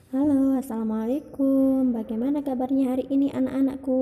Halo, assalamualaikum. Bagaimana kabarnya hari ini, anak-anakku?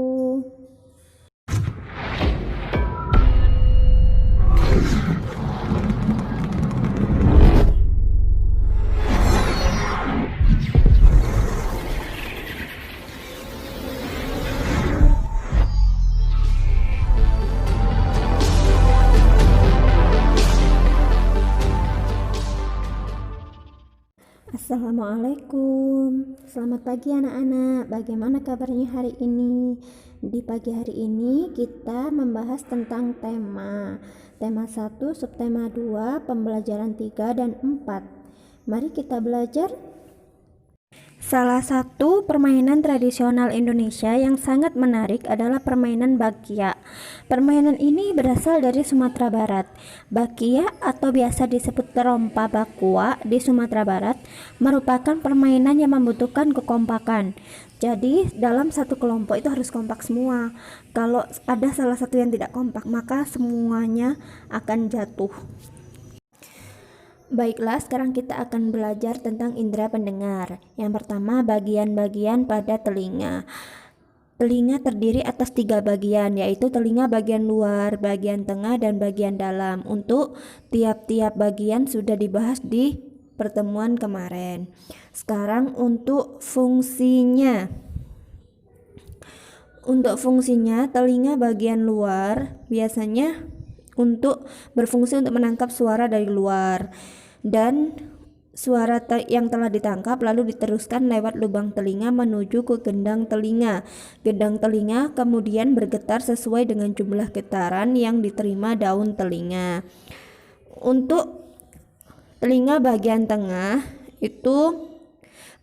Assalamualaikum. Selamat pagi, anak-anak. Bagaimana kabarnya hari ini? Di pagi hari ini kita membahas tentang tema 1, subtema 2, pembelajaran 3 dan 4. Mari kita belajar. Salah satu permainan tradisional Indonesia yang sangat menarik adalah permainan bakia. Permainan ini berasal dari Sumatera Barat. Bakia atau biasa disebut terompa bakua di Sumatera Barat merupakan permainan yang membutuhkan kekompakan. Jadi dalam satu kelompok itu harus kompak semua. Kalau ada salah satu yang tidak kompak, maka semuanya akan jatuh. Baiklah, sekarang kita akan belajar tentang indera pendengar. Yang pertama, bagian-bagian pada telinga. Telinga terdiri atas 3 bagian, yaitu telinga bagian luar, bagian tengah, dan bagian dalam. Untuk tiap-tiap bagian sudah dibahas di pertemuan kemarin. Sekarang untuk fungsinya. Untuk fungsinya, telinga bagian luar biasanya berfungsi untuk menangkap suara dari luar, dan suara yang telah ditangkap lalu diteruskan lewat lubang telinga menuju ke gendang telinga. Gendang telinga kemudian bergetar sesuai dengan jumlah getaran yang diterima daun telinga. Untuk telinga bagian tengah itu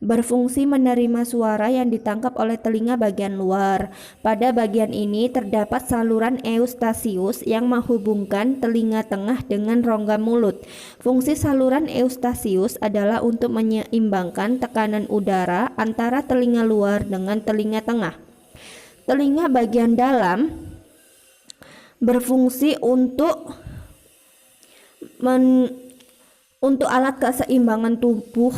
berfungsi menerima suara yang ditangkap oleh telinga bagian luar. Pada bagian ini terdapat saluran eustasius yang menghubungkan telinga tengah dengan rongga mulut. Fungsi saluran eustasius adalah untuk menyeimbangkan tekanan udara antara telinga luar dengan telinga tengah. Telinga bagian dalam berfungsi untuk alat keseimbangan tubuh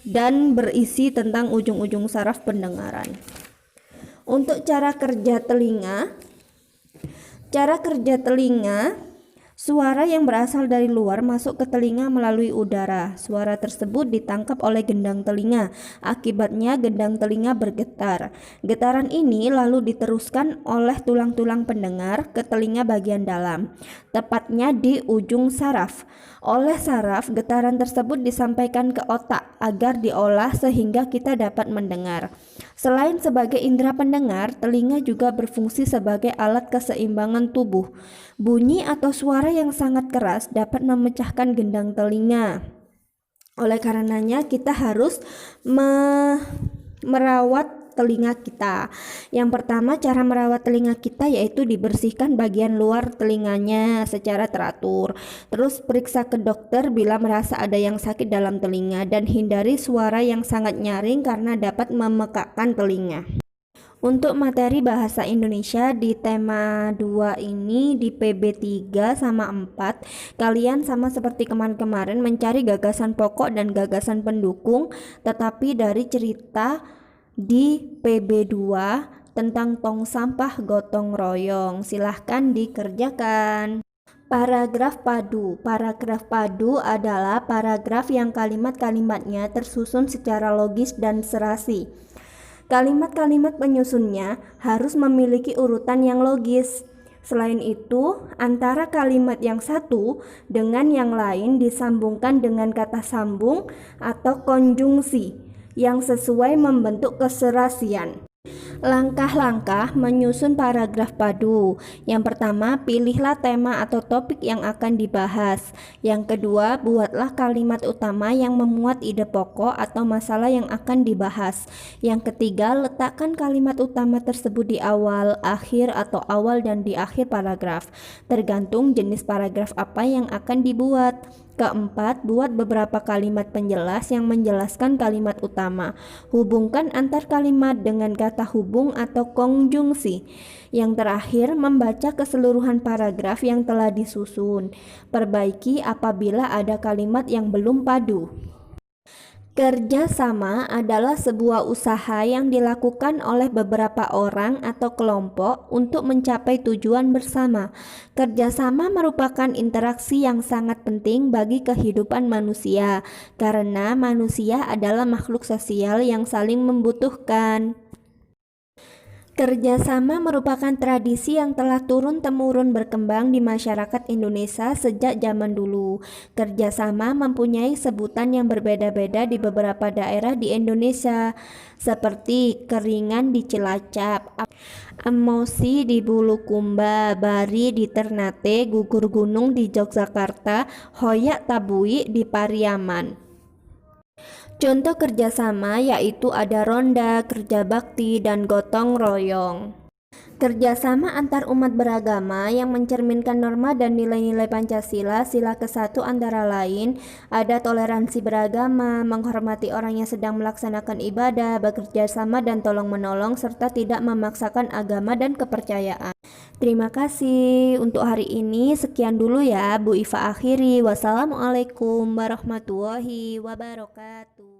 dan berisi tentang ujung-ujung saraf pendengaran. Untuk cara kerja telinga, suara yang berasal dari luar masuk ke telinga melalui udara. Suara tersebut ditangkap oleh gendang telinga. Akibatnya gendang telinga bergetar. Getaran ini lalu diteruskan oleh tulang-tulang pendengar ke telinga bagian dalam, tepatnya di ujung saraf. Oleh saraf, getaran tersebut disampaikan ke otak agar diolah sehingga kita dapat mendengar. Selain sebagai indera pendengar, telinga juga berfungsi sebagai alat keseimbangan tubuh. Bunyi atau suara yang sangat keras dapat memecahkan gendang telinga. Oleh karenanya kita harus merawat telinga kita. Yang pertama, cara merawat telinga kita yaitu dibersihkan bagian luar telinganya secara teratur. Terus periksa ke dokter bila merasa ada yang sakit dalam telinga, dan hindari suara yang sangat nyaring karena dapat memekakkan telinga. Untuk materi bahasa Indonesia di tema 2 ini di PB 3 sama 4, kalian sama seperti kemarin-kemarin mencari gagasan pokok dan gagasan pendukung, tetapi dari cerita di PB 2 tentang tong sampah gotong royong. Silahkan dikerjakan. Paragraf padu. Paragraf padu adalah paragraf yang kalimat-kalimatnya tersusun secara logis dan serasi. Kalimat-kalimat penyusunnya harus memiliki urutan yang logis. Selain itu, antara kalimat yang satu dengan yang lain disambungkan dengan kata sambung atau konjungsi yang sesuai membentuk keserasian. Langkah-langkah menyusun paragraf padu. Yang pertama, pilihlah tema atau topik yang akan dibahas. Yang kedua, buatlah kalimat utama yang memuat ide pokok atau masalah yang akan dibahas. Yang ketiga, letakkan kalimat utama tersebut di awal, akhir, atau awal dan di akhir paragraf, tergantung jenis paragraf apa yang akan dibuat. Keempat, buat beberapa kalimat penjelas yang menjelaskan kalimat utama. Hubungkan antar kalimat dengan kata hubung atau konjungsi. Yang terakhir, membaca keseluruhan paragraf yang telah disusun. Perbaiki apabila ada kalimat yang belum padu. Kerjasama adalah sebuah usaha yang dilakukan oleh beberapa orang atau kelompok untuk mencapai tujuan bersama. Kerjasama merupakan interaksi yang sangat penting bagi kehidupan manusia, karena manusia adalah makhluk sosial yang saling membutuhkan. Kerjasama merupakan tradisi yang telah turun-temurun berkembang di masyarakat Indonesia sejak zaman dulu. Kerjasama mempunyai sebutan yang berbeda-beda di beberapa daerah di Indonesia, seperti keringan di Cilacap, emosi di Bulukumba, bari di Ternate, gugur gunung di Yogyakarta, hoyak tabui di Pariaman. Contoh kerjasama yaitu ada ronda, kerja bakti, dan gotong royong. Kerjasama antar umat beragama yang mencerminkan norma dan nilai-nilai Pancasila. Sila ke-1 antara lain ada toleransi beragama, menghormati orang yang sedang melaksanakan ibadah, bekerja sama dan tolong-menolong, serta tidak memaksakan agama dan kepercayaan. Terima kasih untuk hari ini. Sekian dulu ya Bu Iva akhiri. Wassalamualaikum warahmatullahi wabarakatuh.